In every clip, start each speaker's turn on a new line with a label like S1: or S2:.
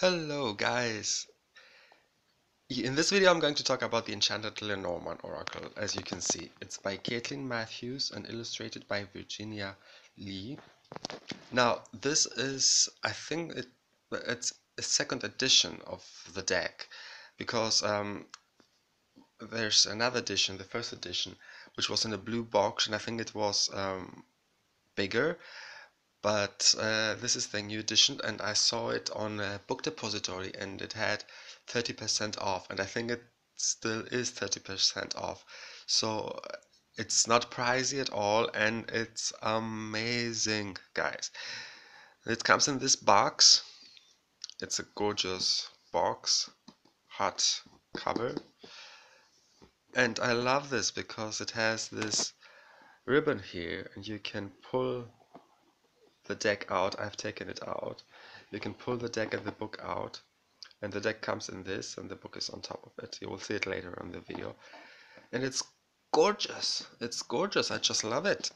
S1: Hello guys! In this video I'm going to talk about the Enchanted Lenormand Oracle. As you can see, it's by Caitlin Matthews and illustrated by Virginia Lee. Now this is, I think it's a second edition of the deck, because there's another edition, the first edition, which was in a blue box, and I think it was bigger. But this is the new edition, and I saw it on a book depository, and it had 30% off, and I think it still is 30% off. So it's not pricey at all, and it's amazing, guys. It comes in this box. It's a gorgeous box, hard cover, and I love this because it has this ribbon here, and you can pull the deck out. I've taken it out. You can pull the deck and the book out, and the deck comes in this, and the book is on top of it. You will see it later in the video, and it's gorgeous. It's gorgeous. I just love it.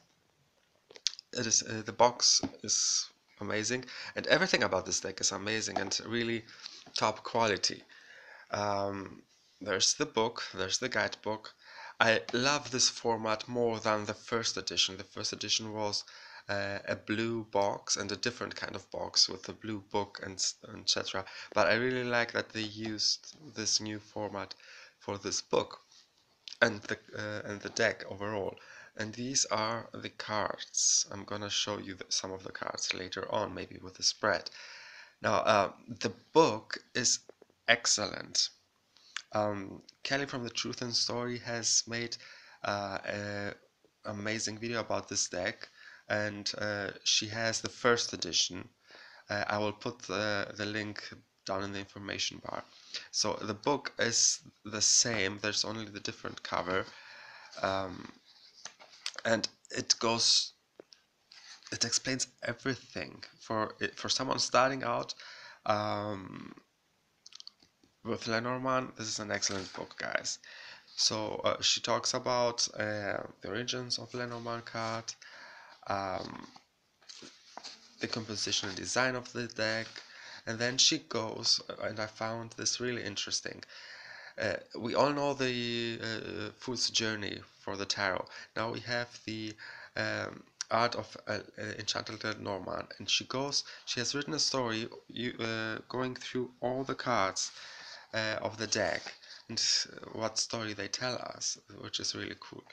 S1: It is the box is amazing, and everything about this deck is amazing and really top quality. There's the book. There's the guidebook. I love this format more than the first edition. The first edition was a blue box and a different kind of box with the blue book and etc. But I really like that they used this new format for this book and the deck overall. And these are the cards. I'm gonna show you some of the cards later on, maybe with the spread. Now, the book is excellent. Kelly from the Truth and Story has made an amazing video about this deck, and she has the first edition. I will put the link down in the information bar. So the book is the same, there's only the different cover, and it explains everything for someone starting out. With Lenormand, this is an excellent book, guys. So she talks about the origins of Lenormand card, the composition and design of the deck, and then she goes, and I found this really interesting. We all know the Fool's Journey for the Tarot. Now we have the art of Enchanted Lenormand, and she has written a story going through all the cards of the deck and what story they tell us, which is really cool.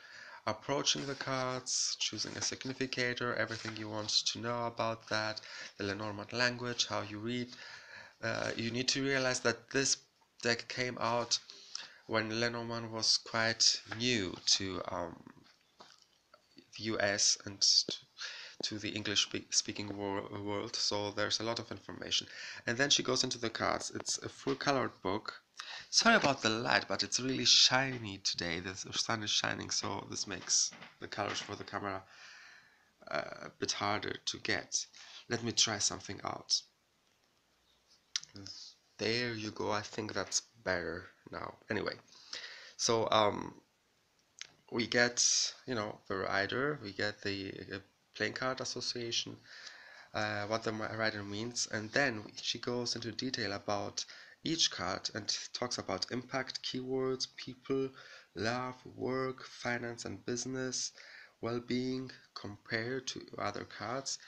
S1: Approaching the cards, choosing a significator, everything you want to know about that, the Lenormand language, how you read. You need to realize that this deck came out when Lenormand was quite new to the US and to the English speaking world, so there's a lot of information. And then she goes into the cards. It's a full colored book. Sorry about the light, but it's really shiny today. The sun is shining, so this makes the colors for the camera a bit harder to get. Let me try something out. There you go. I think that's better now. Anyway, so we get, the rider, we get the playing card association, what the rider means, and then she goes into detail about each card and talks about impact, keywords, people, love, work, finance and business, well-being compared to other cards,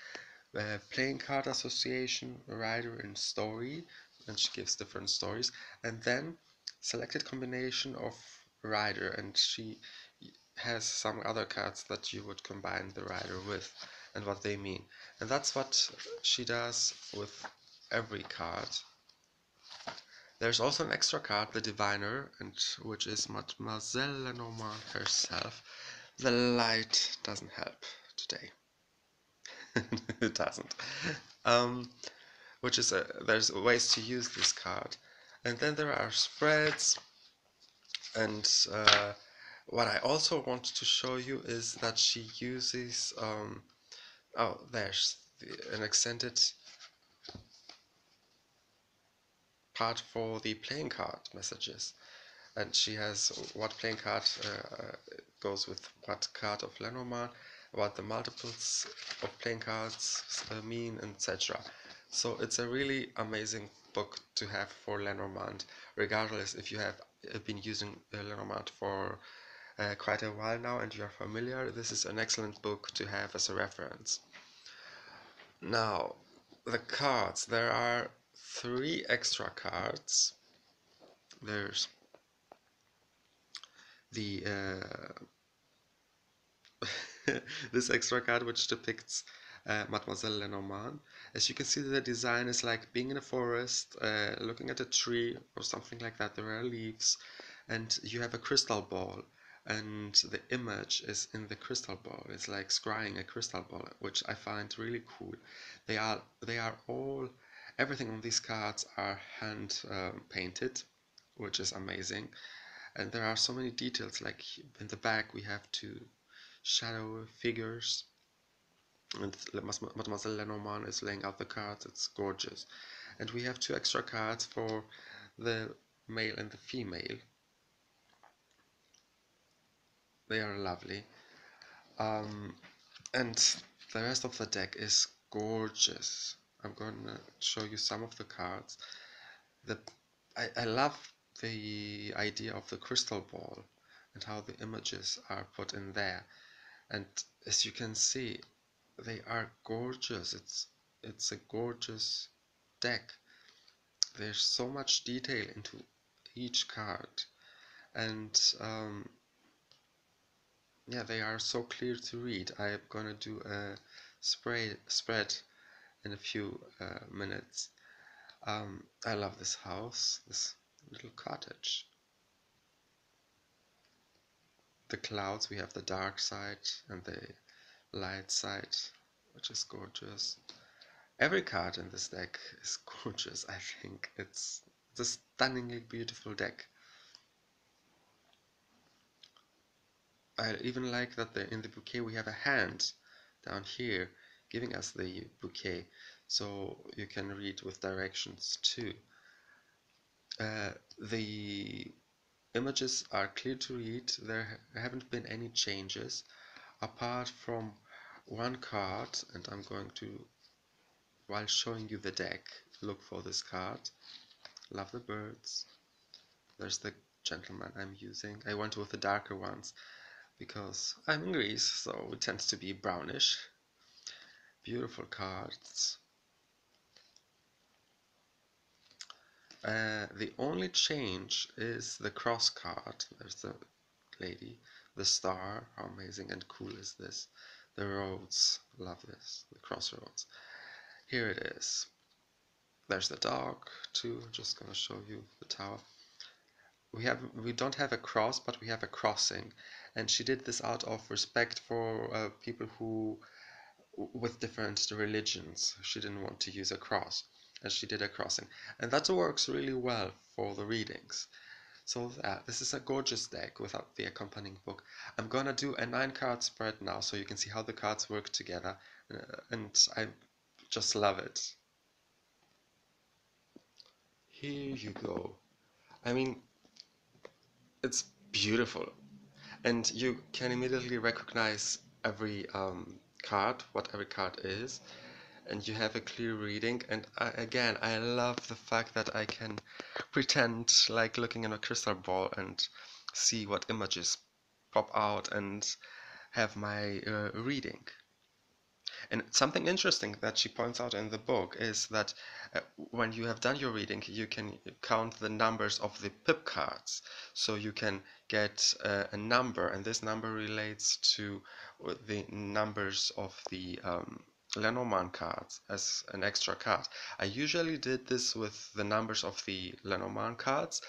S1: playing card association, rider and story, and she gives different stories, and then selected combination of rider, and she has some other cards that you would combine the rider with and what they mean. And that's what she does with every card. There's also an extra card, the Diviner, and which is Mademoiselle Lenormand herself. The light doesn't help today. It doesn't. Which is there's ways to use this card. And then there are spreads, and what I also want to show you is that she uses oh, there's an accented part for the playing card messages, and she has what playing card goes with what card of Lenormand, what the multiples of playing cards mean, etc. So it's a really amazing book to have for Lenormand, regardless if you have been using Lenormand for quite a while now and you're familiar. This is an excellent book to have as a reference. Now, the cards. There are 3 extra cards. There's the this extra card which depicts Mademoiselle Lenormand. As you can see, the design is like being in a forest, looking at a tree or something like that. There are leaves, and you have a crystal ball, and the image is in the crystal ball. It's like scrying a crystal ball, which I find really cool. They are all everything on these cards are hand painted, which is amazing. And there are so many details. Like in the back, we have 2 shadow figures, and Mademoiselle Lenormand is laying out the cards. It's gorgeous. And we have 2 extra cards for the male and the female. They are lovely. And the rest of the deck is gorgeous. I'm gonna show you some of the cards. I love the idea of the crystal ball and how the images are put in there. And as you can see, they are gorgeous. It's a gorgeous deck. There's so much detail into each card, and yeah, they are so clear to read. I'm gonna do a spread in a few minutes. I love this house, this little cottage. The clouds, we have the dark side and the light side, which is gorgeous. Every card in this deck is gorgeous, I think. It's a stunningly beautiful deck. I even like that in the bouquet we have a hand down here giving us the bouquet, so you can read with directions too. The images are clear to read. There haven't been any changes apart from one card, and I'm going to, while showing you the deck, look for this card. Love the birds. There's the gentleman I'm using. I went with the darker ones because I'm in Greece, so it tends to be brownish. Beautiful cards. The only change is the cross card. There's the lady, the star. How amazing and cool is this? The roads, love this. The crossroads. Here it is. There's the dog too. I'm just gonna show you the tower. We don't have a cross, but we have a crossing, and she did this out of respect for people who with different religions. She didn't want to use a cross, and she did a crossing, and that works really well for the readings. So this is a gorgeous deck without the accompanying book. I'm gonna do a 9-card spread now, so you can see how the cards work together, and I just love it. Here you go. I mean, it's beautiful, and you can immediately recognize every card, what every card is, and you have a clear reading. And again, I love the fact that I can pretend like looking in a crystal ball and see what images pop out and have my reading. And something interesting that she points out in the book is that when you have done your reading, you can count the numbers of the pip cards. So you can get a number, and this number relates to the numbers of the Lenormand cards as an extra card. I usually did this with the numbers of the Lenormand cards,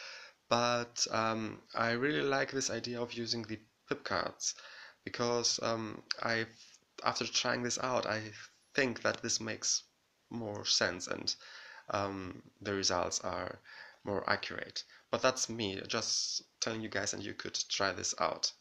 S1: but I really like this idea of using the pip cards because after trying this out, I think that this makes more sense and the results are more accurate. But that's me, just telling you guys, and you could try this out.